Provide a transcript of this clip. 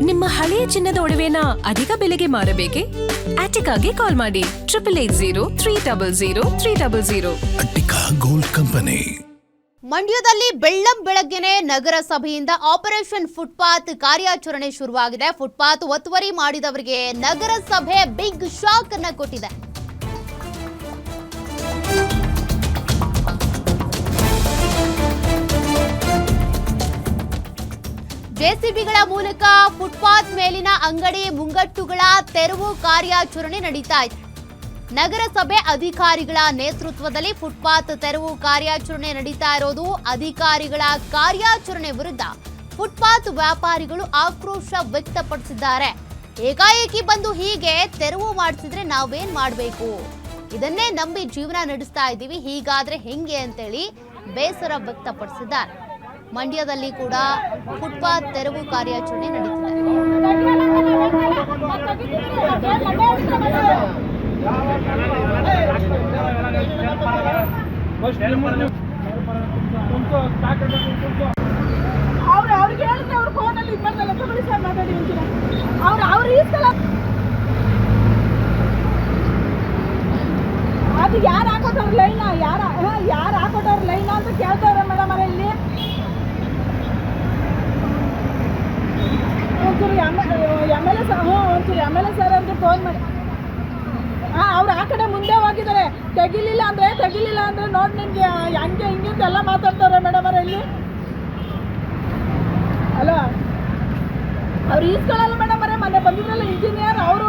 ನಿಮ್ಮ ಹಳೆಯ ಚಿನ್ನದ ಒಡವೆನ ಅಧಿಕ ಬೆಲೆಗೆ ಮಾರಬೇಕೆ? ಆಟಿಕಾಗೆ ಕಾಲ್ ಮಾಡಿ 8880 ಅಟ್ಟಿಕಾ ಗೋಲ್ಡ್ ಕಂಪನಿ. ಮಂಡ್ಯದಲ್ಲಿ ಬೆಳ್ಳಂಬೆಳಗ್ಗೆನೆ ನಗರಸಭೆಯಿಂದ ಆಪರೇಷನ್ ಫುಟ್ಪಾತ್ ಕಾರ್ಯಾಚರಣೆ ಶುರುವಾಗಿದೆ. ಫುಟ್ಪಾತ್ ಒತ್ತುವರಿ ಮಾಡಿದವರಿಗೆ ನಗರಸಭೆ ಬಿಗ್ ಶಾಕ್ ಅನ್ನ ಕೊಟ್ಟಿದೆ. ಜೆಸಿಬಿಗಳ ಮೂಲಕ ಫುಟ್ಪಾತ್ ಮೇಲಿನ ಅಂಗಡಿ ಮುಂಗಟ್ಟುಗಳ ತೆರವು ಕಾರ್ಯಾಚರಣೆ ನಡೀತಾ ಇದೆ. ನಗರಸಭೆ ಅಧಿಕಾರಿಗಳ ನೇತೃತ್ವದಲ್ಲಿ ಫುಟ್ಪಾತ್ ತೆರವು ಕಾರ್ಯಾಚರಣೆ ನಡೀತಾ ಇರೋದು. ಅಧಿಕಾರಿಗಳ ಕಾರ್ಯಾಚರಣೆ ವಿರುದ್ಧ ಫುಟ್ಪಾತ್ ವ್ಯಾಪಾರಿಗಳು ಆಕ್ರೋಶ ವ್ಯಕ್ತಪಡಿಸಿದ್ದಾರೆ. ಏಕಾಏಕಿ ಬಂದು ಹೀಗೆ ತೆರವು ಮಾಡಿಸಿದ್ರೆ ನಾವೇನ್ ಮಾಡಬೇಕು? ಇದನ್ನೇ ನಂಬಿ ಜೀವನ ನಡೆಸ್ತಾ ಇದ್ದೀವಿ, ಹೀಗಾದ್ರೆ ಹೆಂಗೆ ಅಂತೇಳಿ ಬೇಸರ ವ್ಯಕ್ತಪಡಿಸಿದ್ದಾರೆ. ಮಂಡ್ಯದಲ್ಲಿ ಕೂಡ ಫುಟ್ಪಾತ್ ತೆರವು ಕಾರ್ಯಾಚರಣೆ ನಡೀತಿದೆ. ಅದು ಯಾರು ಹಾಕೋಟವ್ರ ಲೈನ್ ಯಾರು ಹಾಕೋಟವ್ರ ಲೈನ್ ಅಂತ ಕೇಳ್ತಾವ್ರೆ ಮೇಡಮ್. ಅವರ ಇಲ್ಲಿ ಒಂಚೂರು ಎಮ್ ಎಲ್ ಎ ಸರ್ ಅಂತ ಫೋನ್ ಮಾಡಿ. ಅವ್ರು ಆ ಕಡೆ ಮುಂದೆ ಹೋಗಿದ್ದಾರೆ. ತೆಗಿಲಿಲ್ಲ ಅಂದ್ರೆ ನೋಡಿ ನಿಮ್ಗೆ ಹಂಗೆ ಹಿಂಗೆ ಎಲ್ಲ ಮಾತಾಡ್ತಾವ್ರೆ ಮೇಡಮ್. ಅವರ ಇಲ್ಲಿ ಅಲ್ಲ ಅವ್ರು ಈಸ್ಕೊಳ್ಳಲ್ಲ ಮೇಡಮ್. ಅವರೇ ಮೊನ್ನೆ ಬಂದಿದ್ರಲ್ಲ ಇಂಜಿನಿಯರ್, ಅವರು